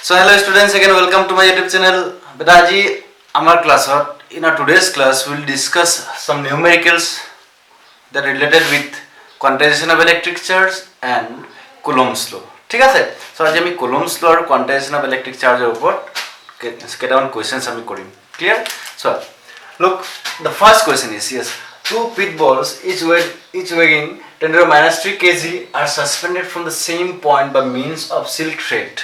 So hello students, again welcome to my YouTube channel. Betaji, our class in our today's class we will discuss some numericals that are related with quantization of electric charge and Coulomb's law. ঠিক আছে? So আজ আমি Coulomb's law R quantization of electric charge এর উপর কেটামান questions আমি করিম. Clear? So look, the first question is yes. Two pit balls each weighing 10 to the minus 3 kg are suspended from the same point by means of silk thread.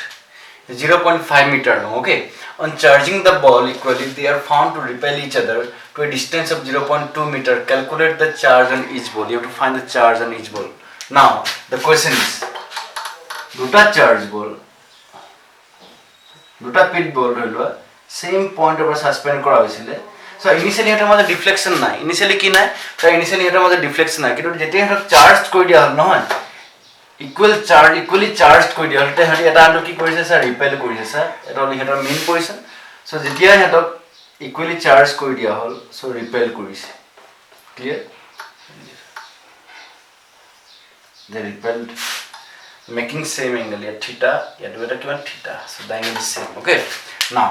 0.5 meter long. Okay, on charging the ball equally they are found to repel each other to a distance of 0.2 meter. Calculate the charge on each ball. You have to find the charge on each ball. Now the question is দুটা charge ball দুটা pit ball হলো same point over suspend করা হয়েছিল. So initially এটার মধ্যে deflection নাই, initially কি নাই, তো initially এটার মধ্যে deflection নাই, কিন্তু যেটা এটা চার্জ করে দেওয়া হল নহয় equally charged কৰি দিয়া হলতে হলি এটা আনটো কি কৰিছে স্যার ৰিপেল কৰিছে স্যার এটা হলি হেতৰ মেইন পজিশন সো যেতিয়া হেতক equally charged কৰি দিয়া হল সো ৰিপেল কৰিছে clear they repelled making same angle here theta ইয়াটো এটা কিমান theta so the angle is same. Okay, now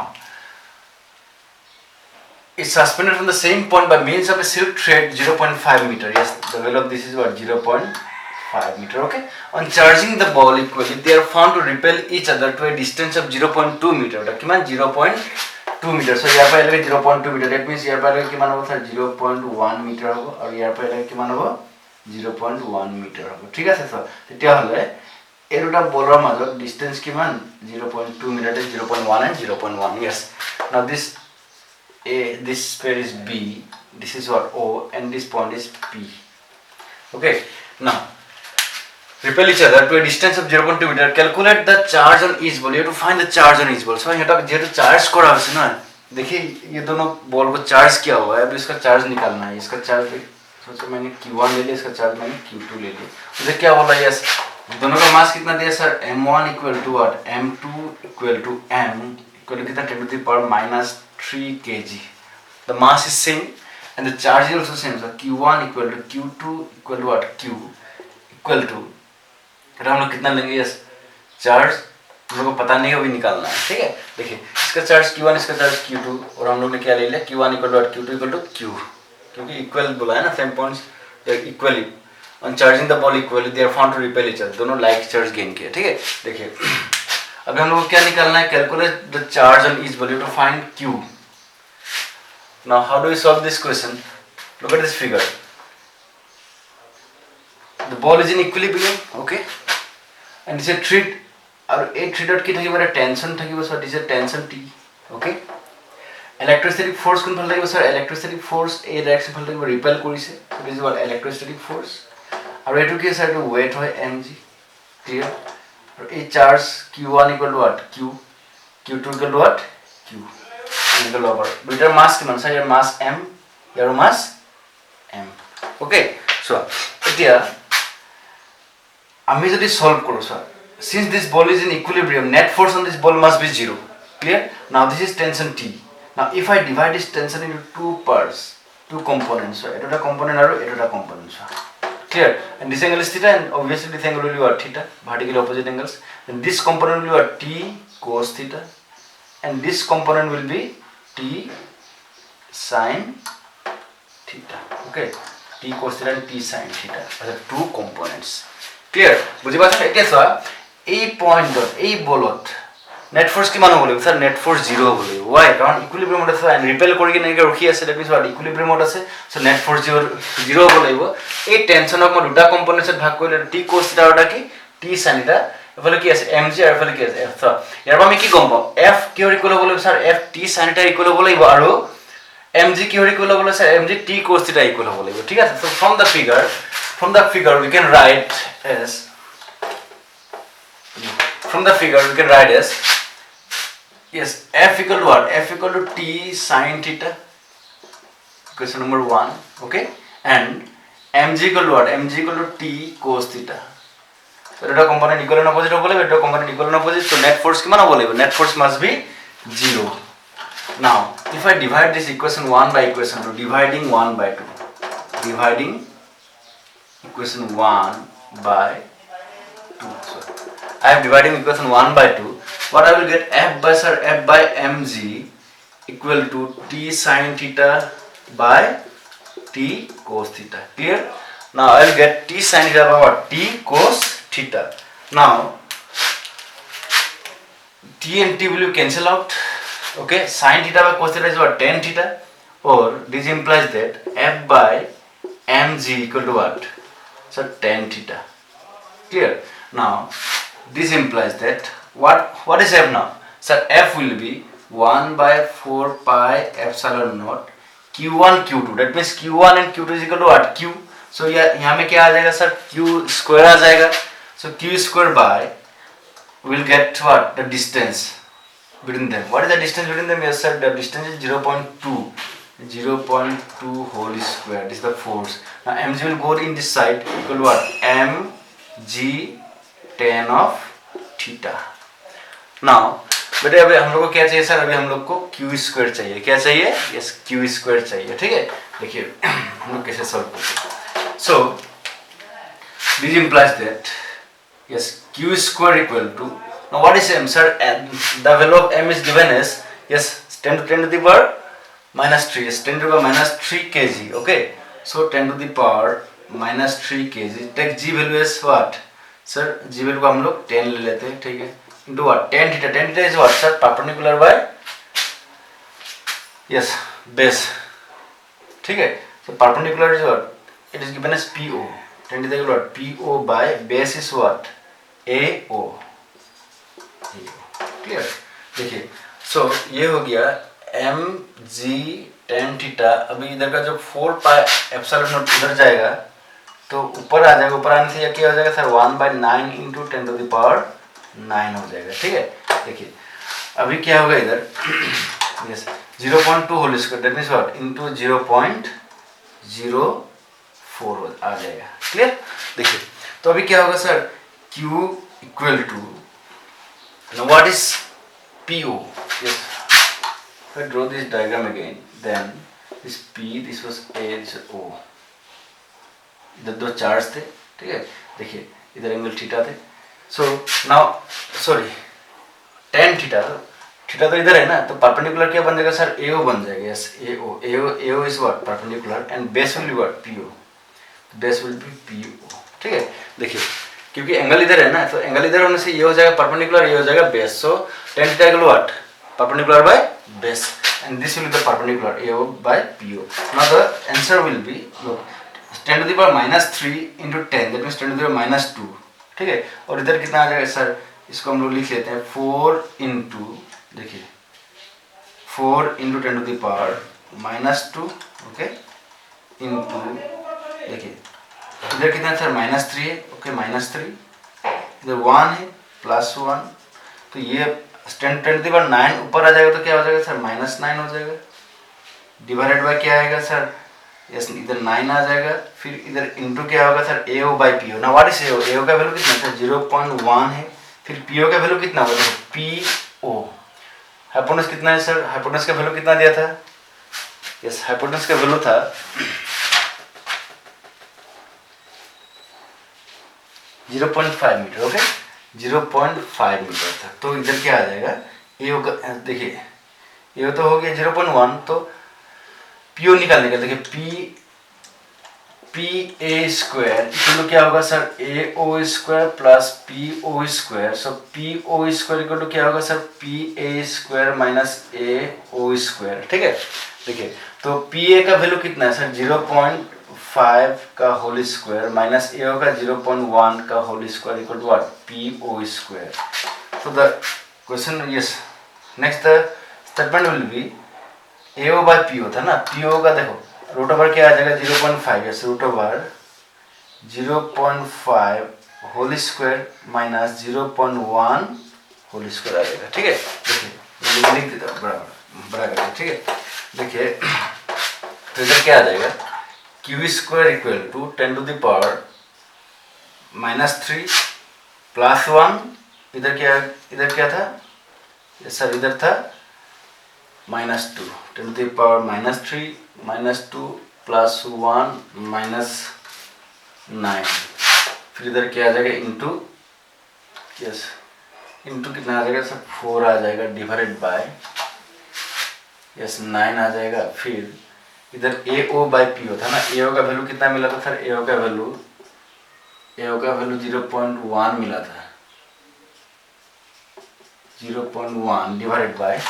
it's suspended from the same point by means of a silk thread 0.5 meter. Yes, the value of this is what 0.5 meter. Okay, on charging the ball equally they are found to repel each other to a distance of 0.2 meter. That kiman 0.2 meter. So here paile 0.2 meter, that means here paile kiman hobo sir 0.1 meter hobo aur here paile kiman hobo 0.1 meter hobo. ঠিক আছে sir, তেতিয়া হলে এই দুটা বলৰ মাজত distance কিমান 0.2 meter, 0.1 and 0.1. Yes, now this pair is B, this is what O, and this point is P. Okay, now repel each other to a distance of 0.2 meter. Calculate the charge on each ball. You have to find the charge on each ball. So ये तो जेटू charge करा है ना, देखिए ये दोनों ball को charge किया हुआ है, अब इसका चार्ज निकालना है. इसका चार्ज सोचो मैंने Q1 ले लिया, इसका चार्ज मैंने Q2 ले लिया. तो क्या बोला यस, दोनों का मास कितना दिया sir, M1 equal to what, M2 equal to M equal to कितना 10 to the power minus 3 kg. The mass is same and the charge is also same. So Q1 equal to Q2 equal to what, Q equal to, हम लोग कितना लेंगे yes, charge हम लोग को पता नहीं है, अभी निकालना है. ठीक है, देखिए इसका चार्ज Q1, इसका चार्ज Q2, और हम लोग ने क्या ले लिया Q1 equal to what, Q2 equal to Q, क्योंकि इक्वल बोला है ना, same points equally. On charging the ball equally they are found to repel each other, दोनों लाइक चार्ज गेन किए. ठीक है, देखिए अभी हम लोग को क्या निकालना है, calculate the charge on each ball, you to find Q. Now how do we solve this question? Look at this figure. The ball is in equilibrium, okay, and it's a thread, और एक thread की থাকিব এটা tension থাকিব, so this is tension T. Okay, electrostatic force কোন ফালে থাকিব sir, electrostatic force এই ডাইরেকশন ফালে থাকিব, রিপেল কৰিছে, so this is what electrostatic force. আৰু এটো কি স্যার, এটো weight হয় mg. Clear? আৰু এই charge Q1 equal to what, Q, Q2 equal to what, Q, equal over দুইটাৰ মাস কিমান স্যার, ইয়াৰ মাস m, ইয়াৰ মাস m. Okay, so এতিয়া আমি যদি সলভ করো sir, since this ball is in equilibrium, net force on this ball must be 0. Clear? Now this is tension T. Now if I divide this tension into two parts, two components, so এটা component আর এটা component. Clear? And this angle is theta, and obviously this angle will be what, theta, vertically opposite angles. Then this component will be what, T cos theta, and this component will be T sin theta. Okay, T cos theta and T sin theta are the two components. Clear, বুঝি পাচ্ছেন? এতিয়া চোৱা এই পয়েন্টত এই বলত net force কিমান হ'ব লাগিব স্যার, নেট ফোর্স 0 হ'ব লাগিব. ওয়াই, কাৰণ ইকুইলিব্ৰিয়ামত আছে এণ্ড ৰিপেল কৰি কিনে এনেকৈ ৰখি আছে, দ্যাট মিন্স হোৱাট, ইকুইলিব্ৰিয়ামত আছে, চ' নেট ফোর্স 0 হ'ব লাগিব. এই টেনশ্যনক মই দুটা কম্পনেণ্টছত ভাগ কৰিলে, টি কোস থিটা আৰু এটা কি টি সাইন থিটা, এফালে কি আছে mg আৰু এফালে কি আছে f. চ' ইয়াৰ পৰা আমি কি গম পাওঁ, f কিহৰ ইকুৱেল হ'ব লাগিব স্যাৰ, f টি সাইন থিটা ইকুৱেল হ'ব লাগিব, আৰু mg কিহৰ ইকুৱেল হ'ব লাগিব স্যাৰ, mg টি কোস থিটা ইকুৱেল হ'ব লাগিব. ঠিক আছে, চ' from the figure we can write as yes, f equal to what, f equal to t sin theta, question number 1. Okay, and mg equal to what, mg equal to t cos theta. So এটা component equal and opposite হ'ব লাগিব, এটা component equal and opposite, so net force কিমান হ'ব লাগিব, net force must be 0. Now if I divide this equation 1 by equation 2, dividing 1 by 2, dividing equation 1 by 2. So I am dividing equation 1 by 2. what I will get f by sir f by mg equal to t sin theta by t cos theta. Clear? Now I will get t sin theta by what? T cos theta. Now t and t will cancel out. Okay, sin theta by cos theta is what? Tan theta. Or this implies that f by mg equal to what? So tan theta. Clear? Now this implies that what is f now? So f will be 1 by 4 pi epsilon naught q1 q2. That means q1 and q2 is equal to what? q. So यहाँ में क्या आ जाएगा sir? q square आ जाएगा. So q square by will get what? The distance between them. What is the distance between them? Yes sir, the distance is 0.2. 0.2 whole square. This is the force. Now mg will go in this side equal to what? mg tan of theta. Now बेटे अभी हम लोग को क्या चाहिए sir? अभी हम लोग को क्यू स्क्वायर चाहिए. क्या चाहिए? यस क्यू स्क्वायर चाहिए. ठीक है, देखिए हम लोग कैसे सॉल्व करते. So this implies that yes Q square equal to, now what is m sir? The value of m is given as yes 10 to the power minus 3. Yes, 10 to the power minus 3 kg. Okay, so 10 to the power minus 3 kg. Take g value as what sir? g value को हम लोग 10 ले लेते हैं. ठीक है, into what? Tan theta. Tan theta is what sir? Perpendicular by yes base. ठीक है, so perpendicular is what? It is given as PO. Tan theta is what? PO by base is what? AO. Clear? देखिए, so ये हो गया mg tan theta. अभी इधर का जो 4 pi epsilon naught इधर जाएगा तो ऊपर आ जाएगा. ऊपर आने से क्या हो जाएगा sir? 1/9 into 10 to the power 9 हो जाएगा. ठीक है, देखिए अभी क्या होगा इधर yes 0.2 whole square that means what into 0.04 आ जाएगा. क्लियर? देखिए तो अभी क्या होगा sir? Q equal to, now what is PO? Yes if I draw this diagram again, then this P, this was A, this was O. इधर दो charge थे. ठीक है, देखिए इधर एंगल थीटा थे. So now sorry tan theta, तो theta तो इधर है ना, तो परपेंडिकुलर क्या बन जाएगा सर? AO बन जाएगा. Yes AO is what? Perpendicular and base will be what? PO. Base will be PO. ठीक है, देखिए क्योंकि एंगल इधर है ना, तो एंगल इधर होने से ये हो जाएगा परपेंडिकुलर, ये हो जाएगा base. So tan theta equal what? Perpendicular by base, and this will be the perpendicular AO by PO. Now the answer will be, look, 10 to the power minus 3 into 10, that means 10 to the power minus 2. ठीक है, और इधर कितना आ जाएगा sir? इसको हम लोग लिख लेते हैं 4 into, देखिए 4 into 10 to the power minus 2. Okay, into देखिए इधर कितना सर? minus 3 है. ओके, minus 3, इधर 1 है plus 1, तो ये 10 to the power 9 ऊपर आ जाएगा तो क्या हो जाएगा सर? -9 हो जाएगा. डिवाइडेड बाय क्या आएगा सर? यस इधर 9 आ जाएगा. फिर इधर इनटू क्या होगा सर? AO by PO. ना व्हाट इज AO? AO का वैल्यू कितना सर? 0.1 है. फिर PO का वैल्यू कितना होगा? PO. हाइपोटेनस कितना है सर? हाइपोटेनस का वैल्यू कितना दिया था? यस हाइपोटेनस का वैल्यू था 0.5 मीटर. ओके, 0.5 मीटर था. तो इधर क्या आ जाएगा? AO का देखिए AO तो हो गया 0.1, तो PO निकालने का देखिए PA स्क्वायर इक्वल टू क्या होगा sir? AO square plus PO square. So PO square equal to क्या होगा sir? PA square minus AO square. ठीक है, देखिए तो PA का वैल्यू कितना है सर? 0.5 का होल स्क्वायर माइनस AO का 0.1 का whole square equal to what? PO square. So the question yes next the statement will be AO by PO था ना. PO का देखो रूट ओवर क्या आ जाएगा? 0.5. Yes root over 0.5 whole square minus 0.1 whole square आ जाएगा. ठीक है, देखिए लिख देता हूँ बराबर. ठीक है, देखिए तो इधर क्या आ जाएगा? Q square equal to 10 to the power -3 plus 1. इधर क्या था? यस सर इधर था -2. 10 to the power -3 -2 प्लस 1 -9. फिर इधर क्या आ जाएगा? इनटू यस इंटू कितना आ जाएगा सर 4 आ जाएगा डिवाइडेड बाय यस 9 आ जाएगा। फिर इधर ए ओ बाई पी होता है ना, ए ओ का वैल्यू कितना मिला था सर, ए ओ का वैल्यू 0.1 मिला था, 0.1 divided by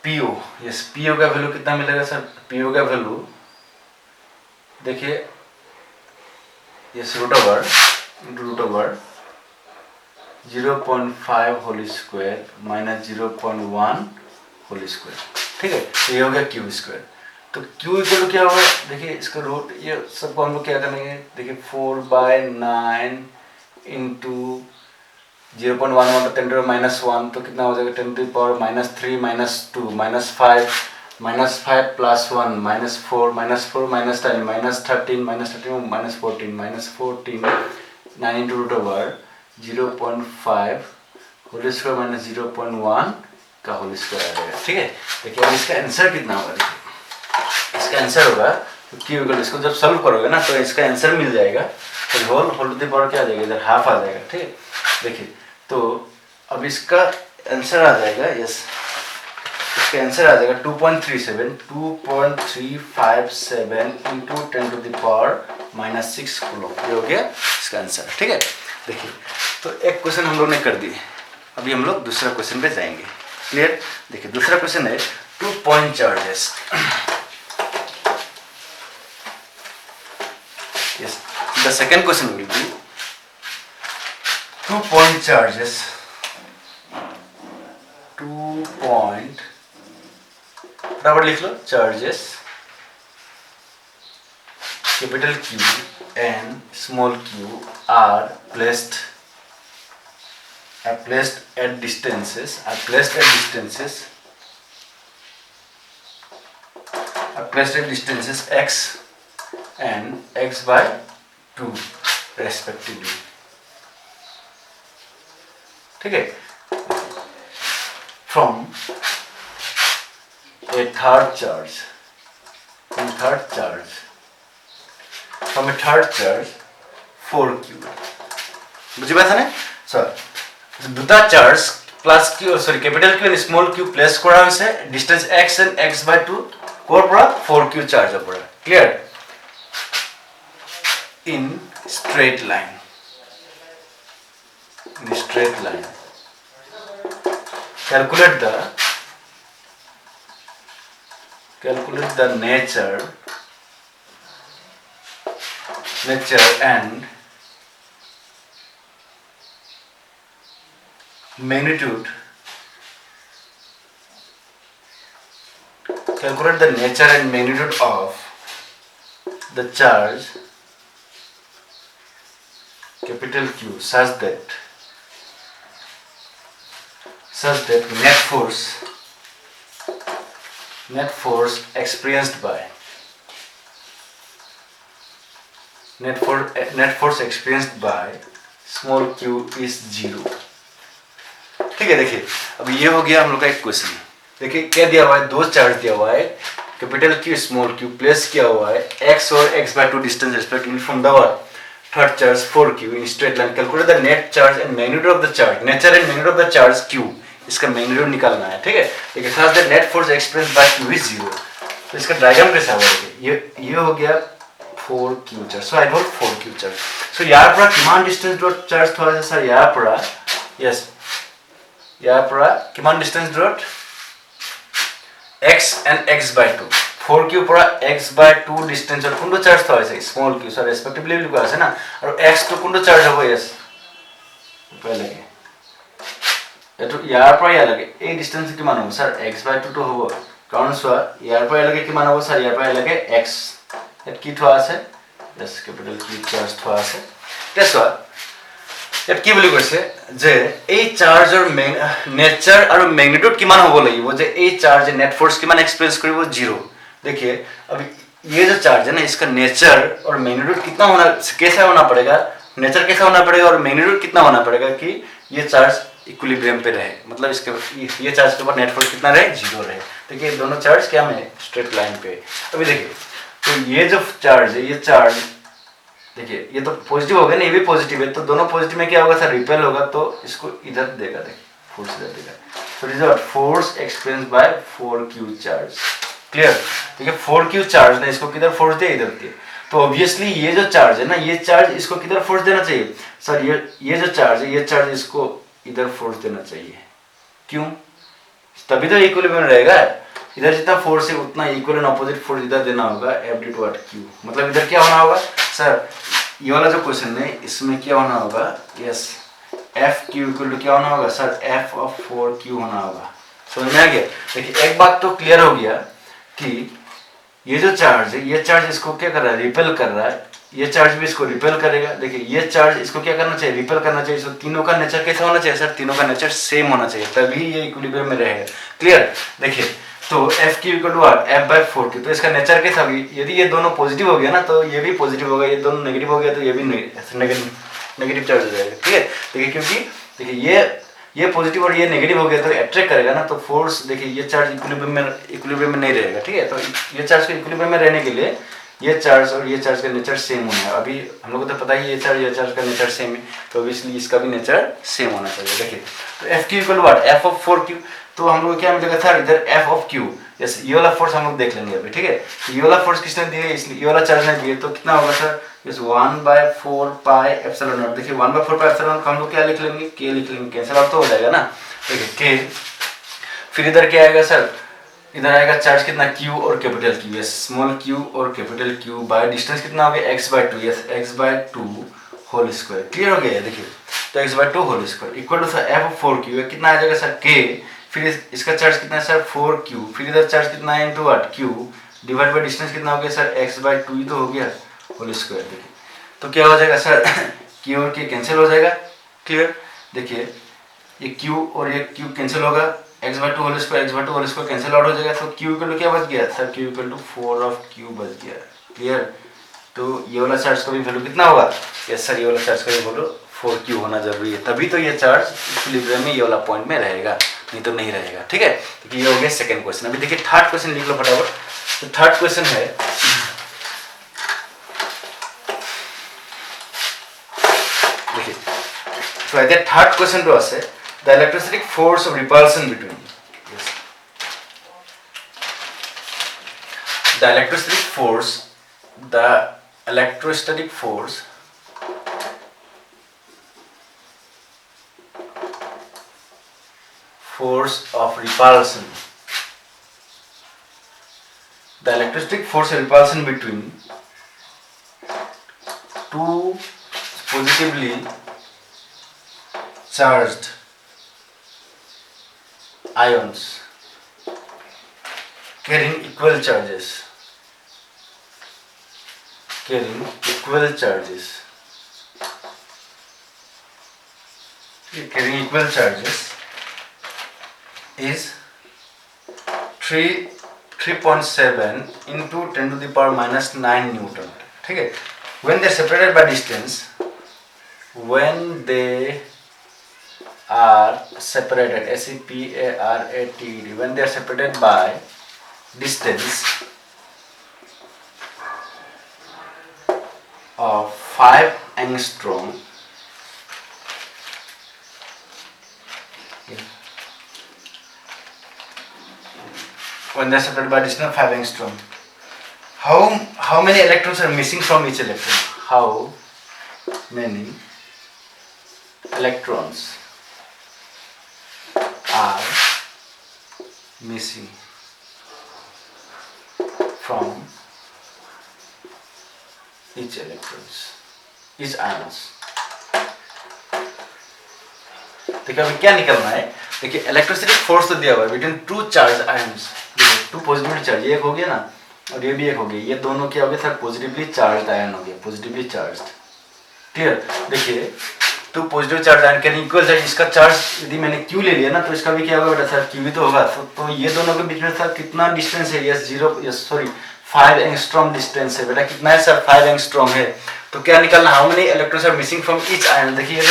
PO. Yes PO का वैल्यू कितना मिलेगा सर, पीओ का वैल्यू देखिए yes root over 0.5 whole square minus 0.1 whole square, ठीक है। तो ये हो गया क्यू स्क्वायर। तो क्यू इक्वल टू क्या होगा, देखिए इसका रूट, ये सबको हम लोग क्या करेंगे, देखिए 4/9 इंटू 0.1 10 to the -1 तो कितना हो जाएगा 10 to the power -3 -2 -5 plus 1 -4 -4 -10 -13 -14 9 into root over 0.5 whole square minus 0.1 का होल स्क्वायर आ जाएगा, ठीक है। देखिए अब इसका आंसर कितना होगा, देखिए इसका आंसर होगा तो क्यू इक्वल, इसको जब सॉल्व करोगे ना तो इसका आंसर मिल जाएगा, तो होल टू द पावर क्या आ जाएगा, इधर हाफ आ जाएगा, ठीक है। देखिए तो अब इसका आंसर आ जाएगा, यस इसका आंसर आ जाएगा 2.357 into 10 to the power -6 coulomb, ये हो गया इसका आंसर, ठीक है। देखिए तो एक क्वेश्चन हम लोग ने कर दिए, अभी हम लोग दूसरा क्वेश्चन पे जाएंगे, क्लियर। देखिए दूसरा क्वेश्चन है 2 point charges. Yes the second question will be 2 point charges, 2 point बराबर लिख लो charges capital Q and small q are placed at distances x and x by 2 respectively, ठीक है। from a third charge, from a third charge 4q, বুঝি পাইছা নে sir, দুটা charge plus Q sorry capital Q and small Q place করা হয়েছে distance x and x by 2 কোর পৰা 4q চার্জৰ পৰা, clear, in straight line, calculate the nature and magnitude of the charge capital Q such that net force experienced by small q is 0, ठीक है। देखिए अब ये हो गया हम लोग का एक क्वेश्चन। देखिए क्या दिया हुआ है, दो चार्ज दिया हुआ है, capital Q small Q place किया हुआ है x और x by 2 distance respectively from the third charge 4q in straight line. Calculate the net charge and magnitude of the charge, nature and magnitude of the charge q, इसका magnitude निकालना है, ठीक है। देखिए such that net force experienced bye q is 0। तो इसका diagram कैसा होगा, देखिए ये हो गया 4q charge, so I wrote 4q charge. So यार পৰা কিমান ডিসটেন্স ডট চার্জ থোৱা আছে স্যার, ইয়াৰ পৰা यस ইয়াৰ পৰা কিমান distance dot x and x by 2, 4q পৰা x by 2 ডিসটেন্সৰ কোনটো চাৰ্জ থোৱা আছে, স্মল q, সো ৰেসপেক্টিভলি লিখা আছে না, আৰু x তো কোনটো চাৰ্জ হ'ব, यस পহলে এটো ইয়াৰ পৰা ইয়ালৈকে এই ডিসটেন্স কিমান হ'ব স্যার, x by 2 তো হ'ব, কাৰণ সোৱা ইয়াৰ পৰা ইয়ালৈকে কিমান হ'ব স্যার, ইয়াৰ পৰা ইয়ালৈকে x, এত কি থোৱা আছে, यस ক্যাপিটাল q চাৰ্জ থোৱা আছে। এতিয়া সোৱা এত কি বুলি কৈছে যে এই চাৰ্জৰ নেচাৰ আৰু ম্যাগনিটিউড কিমান হ'ব লাগিব, যে এই চাर्ज नेट फोर्स किमान एक्सपीरियंस करेगा 0। देखिए अब ये जो चार्ज है ना, इसका नेचर और मैग्नीट्यूड कितना होना, कैसा होना पड़ेगा, नेचर कैसा होना पड़ेगा और मैग्नीट्यूड कितना होना पड़ेगा कि ये चार्ज इक्विलिब्रियम पे रहे, मतलब इसके ये चार्ज के ऊपर नेट फोर्स कितना रहे, 0 रहे। देखिए दोनों चार्ज क्या में स्ट्रेट लाइन पे। अभी देखिए तो ये जो चार्ज है, ये चार्ज देखिए ये तो पॉजिटिव हो गया ना, ये भी पॉजिटिव है, तो दोनों पॉजिटिव में क्या होगा सर, रिपेल होगा, तो इसको इधर देगा, देखिए फोर्स इधर देगा, तो it is what, force experience by 4q charge. Clear? ठीक है, 4q चार्ज ने इसको किधर फोर्स दिया, इधर दिया, तो ऑब्वियसली ये जो चार्ज है ना, ये चार्ज इसको किधर फोर्स देना चाहिए सर, ये जो चार्ज है, ये चार्ज इसको इधर फोर्स देना चाहिए। क्यों? तभी तो इक्विलिब्रियम में रहेगा। इधर जितना फोर्स है उतना इक्वल एंड ऑपोजिट फोर्स इधर देना होगा, F D to what Q। मतलब इधर क्या होना होगा सर, ये वाला जो क्वेश्चन है इसमें क्या होना होगा, yes F Q equal to क्या होना होगा सर, F ऑफ 4Q होना होगा। समझ में आ गया? देखिए एक बात तो क्लियर हो गया कि ये जो चार्ज है, ये चार्ज इसको क्या कर रहा है, रिपेल कर रहा है, ये चार्ज भी इसको रिपेल करेगा। देखिए ये चार्ज इसको क्या करना चाहिए, रिपेल करना चाहिए। तो तीनों का नेचर कैसा होना चाहिए सर, तीनों का नेचर सेम होना चाहिए, तभी ये इक्विलिब्रियम में रहेगा। क्लियर? देखिए तो F Q equal to what, F by 4Q, तो इसका नेचर कैसा होगी, यदि ये दोनों पॉजिटिव हो गया ना तो ये भी पॉजिटिव होगा, ये दोनों नेगेटिव हो गया तो ये भी नेगेटिव चार्ज हो जाएगा। ठीक है? देखिए क्योंकि देखिए ये पॉजिटिव और ये नेगेटिव हो गया तो अट्रैक्ट करेगा ना, तो फोर्स देखिए ये चार्ज इक्विलिब्रियम में नहीं रहेगा। ठीक है? तो ये चार्ज को इक्विलिब्रियम में रहने के लिए ये चार्ज और ये चार्ज का नेचर सेम होना है। अभी हम लोग को तो पता ही ये चार्ज का नेचर सेम है, तो ऑब्वियसली इसका भी नेचर सेम होना चाहिए। देखिए तो F Q equal to what, F of 4Q, तो हम लोग क्या मिलेगा सर, इधर F ऑफ Q, यस ये वाला फोर्स हम लोग देख लेंगे अभी। ठीक है? तो ये वाला फोर्स किसने दिया, इसलिए ये वाला चार्ज ने दिया, तो कितना होगा sir, yes 1/4 pi epsilon not. देखिए 1/4 पाई एप्सिलॉन नॉट हम लोग क्या लिख लेंगे, K लिख लेंगे, कैंसिल आउट तो हो जाएगा ना। देखिए K, फिर इधर क्या आएगा सर, इधर आएगा चार्ज कितना, Q और capital Q, yes small q और कैपिटल Q बाय डिस्टेंस कितना हो गया, x/2, yes x/2 whole square. Clear हो गया? देखिए तो x/2 whole square equal to sir F of 4Q, कितना आ जाएगा सर K, फिर इसका चार्ज कितना है सर 4Q, फिर इधर चार्ज कितना है into what Q, divide by distance कितना हो गया सर, x/2 ही तो हो गया होल स्क्वायर। देखिए तो क्या हो जाएगा सर Q और K कैंसिल हो जाएगा। क्लियर? देखिए ये Q और ये Q कैंसिल होगा, x/2 whole square cancel out हो जाएगा, तो Q इक्वल टू क्या बच गया sir, Q equal to 4 of Q बच गया। क्लियर? तो ये वाला चार्ज का भी वैल्यू कितना होगा, यस सर ये वाला चार्ज का भी वैल्यू 4Q होना जरूरी है, तभी तो ये चार्ज इक्विलिब्रियम में ये वाला पॉइंट में रहेगा, नहीं तो नहीं रहेगा। ठीक है? तो ये हो गया सेकंड क्वेश्चन। अभी देखिए थर्ड क्वेश्चन लिख लो फटाफट। तो थर्ड क्वेश्चन है, देखिए so the third question to us है the electrostatic force of repulsion between, yes, the electrostatic force of repulsion, the electrostatic force of repulsion between two positively charged ions carrying equal charges is 3.7 into 10 to the power minus 9 Newton. ठीक है? When they are separated by distance, when they are separated, SEPARATED, when they are separated by distance of 5 angstrom, when they are separated by distance of 5 angstrom, how many electrons are missing from each electron? How many electrons are missing from each ions? देखिए अभी क्या निकलना है, देखिए electrostatic force तो दिया हुआ है between two charge ions, two positively charge, ये एक हो गया ना और ये भी एक हो गया, ये दोनों क्या हो गया सर, पॉजिटिवली चार्ज आयन हो गया, पॉजिटिवली चार्ज। क्लियर? देखिए two positive charge ion can equal charge, इसका चार्ज यदि मैंने Q ले लिया ना तो इसका भी क्या होगा बेटा सर, Q भी तो होगा, तो ये दोनों के बीच में सर कितना डिस्टेंस है, यस 5 एंगस्ट्रॉम डिस्टेंस है बेटा, कितना है सर 5 एंगस्ट्रॉम है। तो क्या निकलना, how many electrons are missing from each ion. देखिए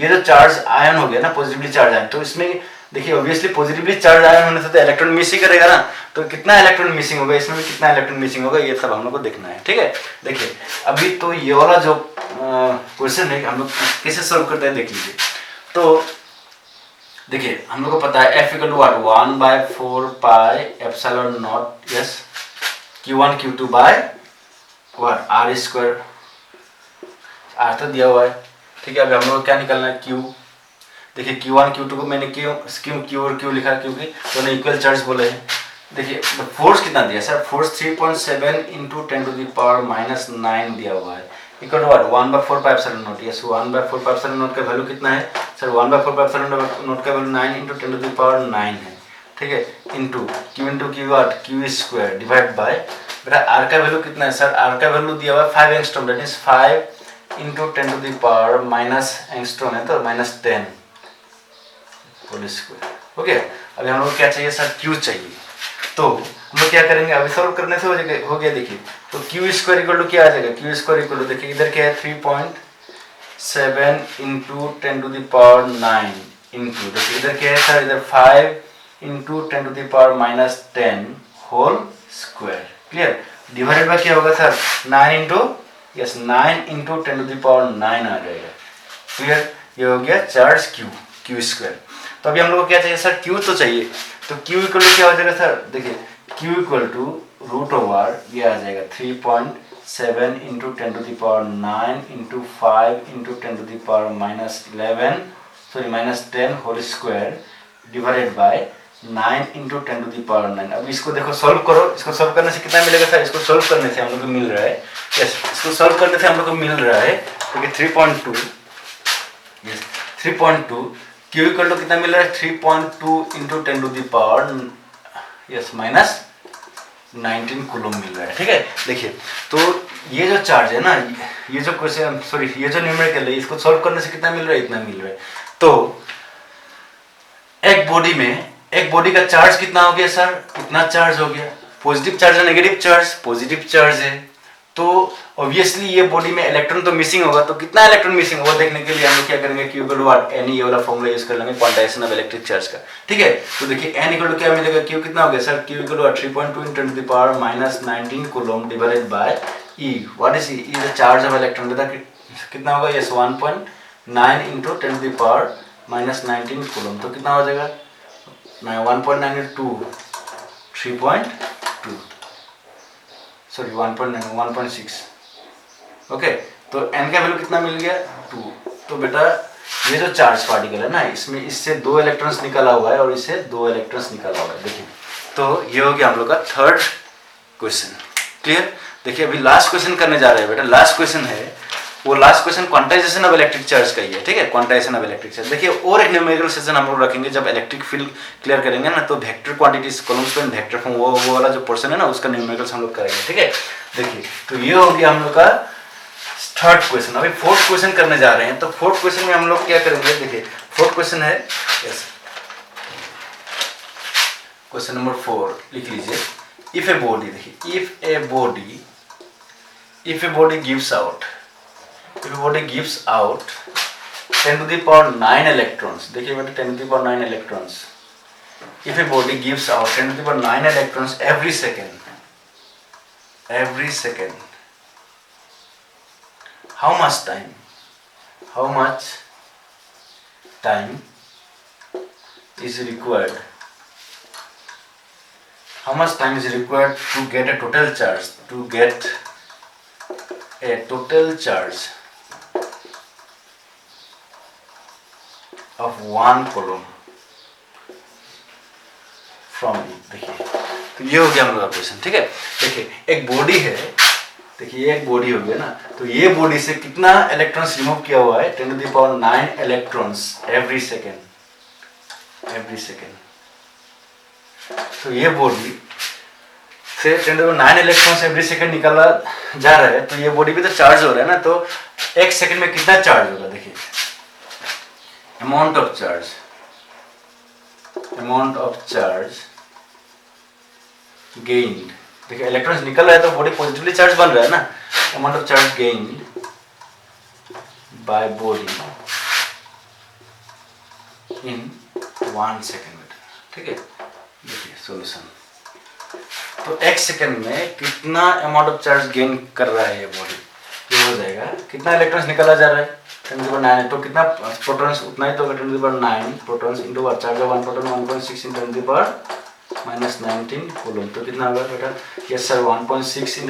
ये जो चार्ज आयन हो गया ना, पॉजिटिवली चार्ज आयन, तो इसमें देखिए ऑब्वियसली पॉजिटिवली चार्ज आयन होने से तो इलेक्ट्रॉन मिस ही करेगा ना, तो कितना इलेक्ट्रॉन मिसिंग होगा, इसमें भी कितना इलेक्ट्रॉन मिसिंग होगा, ये सब हम लोग को देखना है। ठीक है, देखिए अभी तो ये वाला जो क्वेश्चन है हम लोग कैसे सॉल्व करते हैं देख लीजिए। तो देखिए हम लोग को पता है F equal to what 1/4 pi epsilon naught yes Q1 Q2 by what R square, R तो दिया हुआ है। ठीक है, अभी हम लोग को क्या निकालना है Q। देखिए Q1 Q2 को मैंने क्यों Q और Q लिखा, क्योंकि दोनों इक्वल चार्ज बोले हैं। देखिए फोर्स कितना दिया सर, फोर्स 3.7 इंटू 10⁻⁹ दिया हुआ है, equal to what 1/4 pi epsilon naught. Yes 1/4 pi epsilon naught का वैल्यू कितना है सर, 1/4 पाई एप्सिलॉन नॉट का वैल्यू 9 इंटू 10⁻⁹ है। ठीक है, into Q what Q square divide by, बेटा R का वैल्यू कितना है सर, R का वैल्यू दिया हुआ है 5 angstrom, that is 5 into 10⁻⁻ angstrom है तो -10 होल स्क्वायर। ओके, अभी हम लोग क्या चाहिए सर, Q चाहिए। तो हम लोग क्या करेंगे, अभी सॉल्व करने से हो गया। देखिए तो Q स्क्वायर इक्वल टू क्या आ जाएगा, Q स्क्वायर इक्वल टू देखिए इधर क्या है 3.7 इंटू 10⁻⁹ इंटू देखिए इधर क्या है सर, इधर 5 into 10⁻⁻10 whole square. Clear, divided by क्या होगा सर 9 इंटू 10⁻9 आ जाएगा। क्लियर, ये हो गया चार्ज Q स्क्वायर। तो अभी हम लोग को क्या चाहिए सर, Q तो चाहिए, तो Q इक्वल टू क्या हो जाएगा सर, देखिए Q equal to root over ये आ जाएगा 3.7 into 10⁻9 into 5 into 10⁻11 sorry -10 whole square divided by 9 into 10⁻9। अब इसको देखो सॉल्व करो, इसको सॉल्व करने से कितना मिलेगा सर, इसको सॉल्व करने से हम लोग को मिल रहा है यस, इसको सॉल्व करने से हम लोग को मिल रहा है क्योंकि 3.2 Q इक्वल टू कितना मिल रहा है 3.2 इंटू 10⁻⁻19 कूलम मिल रहा है। ठीक है, देखिए तो ये जो चार्ज है ना, ये जो क्वेश्चन सॉरी ये जो न्यूमेरिकल है, इसको सॉल्व करने से कितना मिल रहा है, इतना मिल रहा है। तो एक बॉडी का चार्ज कितना हो गया सर, इतना चार्ज हो गया, पॉजिटिव चार्ज है नेगेटिव चार्ज, पॉजिटिव चार्ज है, तो ऑब्वियसली ये बॉडी में इलेक्ट्रॉन तो मिसिंग होगा, तो कितना इलेक्ट्रॉन मिसिंग होगा देखने के लिए हम लोग क्या करेंगे, Q equal to what N, ये वाला फॉर्मूला यूज कर लेंगे क्वांटाइजेशन ऑफ इलेक्ट्रिक चार्ज का। ठीक है, तो देखिए N इक्वल टू क्या मिलेगा, Q कितना हो गया sir, Q equal to 3.2 into 10⁻⁻19 coulomb divided by E। What is E? E the charge of electron, बेटा कितना होगा, यस 1.9 इंटू 10⁻⁻19 कूलम, तो कितना हो जाएगा 1.9 इंटू 3.2 सॉरी 1.6। ओके, तो n का वैल्यू कितना मिल गया 2। तो बेटा ये जो चार्ज पार्टिकल है ना, इसमें इससे 2 इलेक्ट्रॉन्स निकला हुआ है और इससे 2 इलेक्ट्रॉन्स निकला हुआ है। देखिए तो ये हो गया हम लोग का थर्ड क्वेश्चन। क्लियर, देखिए अभी लास्ट क्वेश्चन करने जा रहे हैं बेटा, लास्ट क्वेश्चन है वो, last question quantization of electric charge का ही है। ठीक है, क्वांटाइजेशन ऑफ इलेक्ट्रिक चार्ज। देखिए और एक न्यूमेरिकल सेशन हम लोग रखेंगे जब इलेक्ट्रिक फील्ड क्लियर करेंगे ना, तो वेक्टर क्वांटिटीज कॉलम्स पे वेक्टर फॉर्म वो वाला जो पोर्शन है ना, उसका न्यूमेरिकल्स हम लोग करेंगे। ठीक है, देखिए तो ये हो गया हम लोग का थर्ड क्वेश्चन। अभी फोर्थ क्वेश्चन करने जा रहे हैं, तो फोर्थ क्वेश्चन में हम लोग क्या करेंगे, देखिए फोर्थ क्वेश्चन है यस क्वेश्चन नंबर 4 लिख लीजिए। इफ ए बॉडी, देखिए if a body gives out 10⁻9 electrons, देखिए बेटा 10⁻9 electrons, if a body gives out 10⁻9 electrons every second, how much time is required to get a total charge of 1 coulomb from it। देखिए तो ये हो गया हम लोग का क्वेश्चन। ठीक है, देखिए एक बॉडी है, देखिए एक बॉडी हो गया ना, तो ये बॉडी से कितना इलेक्ट्रॉन्स रिमूव किया हुआ है 10⁻9 इलेक्ट्रॉन्स एवरी सेकेंड। तो ये बॉडी से 10⁻9 इलेक्ट्रॉन्स एवरी सेकेंड निकाला जा रहा है, तो ये बॉडी भी तो चार्ज हो रहा है ना, तो एक सेकेंड में कितना चार्ज होगा, देखिए amount of charge gained, देखिए इलेक्ट्रॉन्स निकल रहा है तो बॉडी पॉजिटिवली चार्ज बन रहा है ना, amount of charge gained by body in 1 second में, ठीक है। देखिए सॉल्यूशन, तो x सेकेंड में कितना अमाउंट ऑफ चार्ज गेन कर रहा है ये बॉडी, ये हो जाएगा कितना इलेक्ट्रॉन्स निकाला जा रहा है 10⁻9, तो कितना प्रोटॉन्स, उतना ही तो 10⁻9 protons into charge of 1 proton 1.6 × 10⁻19 coulomb, तो कितना होगा बेटा, यस सर 1.6 ×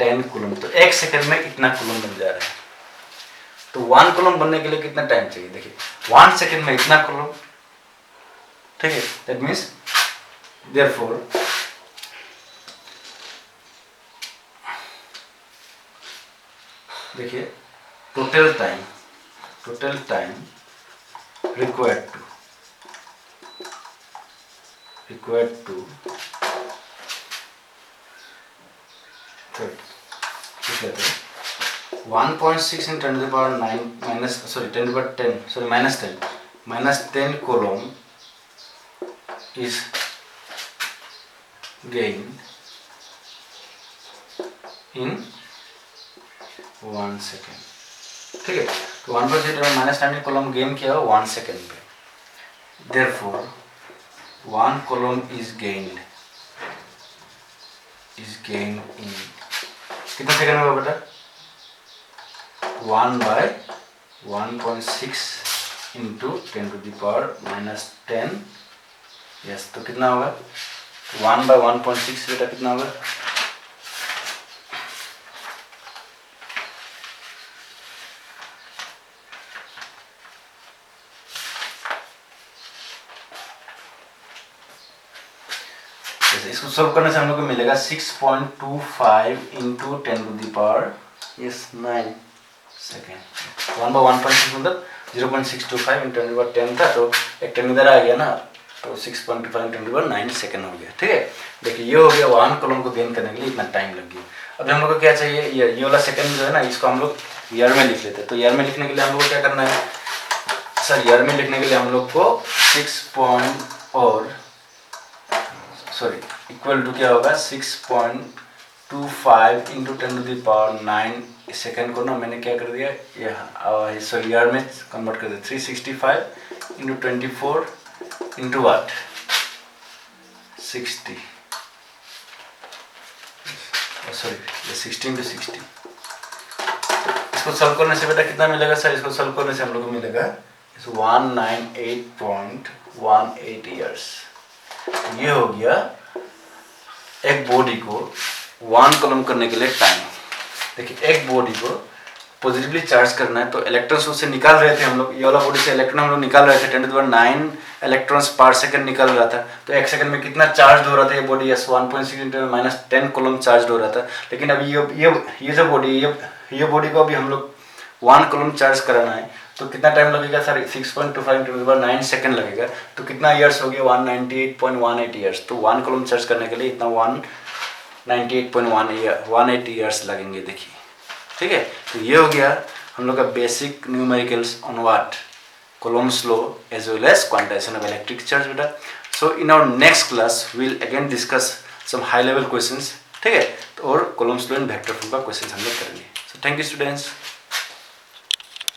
10 कूलम, तो 1 सेकंड में इतना कूलम बन जा रहा है। तो 1 कूलम बनने के लिए कितना टाइम चाहिए, देखिए 1 सेकंड में इतना कूलम, ठीक है। दैट मीन्स देयरफॉर देखिए total time required to 1.6 × 10⁻9 -10 coulomb is gained in 1 second, ठीक है। तो 1.6 -10 coulomb गेन किया हो 1 सेकेंड पे, therefore 1 coulomb is gained in कितना सेकेंड में बेटा, 1/1.6 × 10⁻10, यस, तो कितना होगा 1/1.6 बेटा कितना होगा, इसको सॉल्व करने से हम लोग को मिलेगा 6.25 × 10⁻9 सेकेंड। 1/1.6 मतलब 0.625 × 10⁻10 था, तो एक 10 इधर आ गया ना, तो 6.25 × 10⁻9 सेकेंड हो गया, ठीक है। देखिए ये हो गया 1 कूलम को गेन करने के लिए इतना टाइम लग गया। अब हम लोग को क्या चाहिए, ये वाला सेकेंड जो है ना, इसको हम लोग ईयर में लिख लेते हैं। तो ईयर में लिखने के लिए हम लोग को क्या करना है सर, ईयर में लिखने के लिए हम लोग को इक्वल टू क्या होगा 6.25 × 10⁻9 सेकेंड को ना मैंने क्या कर दिया, सॉरी ईयर में कन्वर्ट कर दिया 365 × 24 × what 60, सॉरी 60 × 60। इसको सॉल्व करने से बेटा कितना मिलेगा सर, इसको सॉल्व करने से हम लोग को मिलेगा 198.18 ईयर्स। ये हो गया एक बॉडी को 1 कूलम करने के लिए टाइम। देखिए एक बॉडी को पॉजिटिवली चार्ज करना है, तो इलेक्ट्रॉन्स उससे निकाल रहे थे हम लोग, ये वाला बॉडी से इलेक्ट्रॉन हम लोग निकाल रहे थे 10⁻9 इलेक्ट्रॉन्स पर सेकंड निकल रहा था। तो 1 सेकंड में कितना चार्ज हो रहा था ये बॉडी, यस 1.6 × -10 कूलम चार्ज हो रहा था। लेकिन अभी ये जो बॉडी, ये बॉडी को अभी हम लोग 1 कूलम चार्ज कराना है, तो कितना टाइम लगेगा सर, 6.25 × 10⁻9 सेकंड लगेगा। तो कितना ईयर्स हो गया 198.18 ईयर्स। तो 1 कूलम चार्ज करने के लिए इतना 198.18 ईयर्स लगेंगे, देखिए, ठीक है। तो ये हो गया हम लोग का basic numericals on what, Coulomb's law as well as quantization of electric charge बेटा। So in our next class we'll again discuss some high level questions, ठीक है। तो और Coulomb's law and vector form का questions हम लोग करेंगे। So thank you students।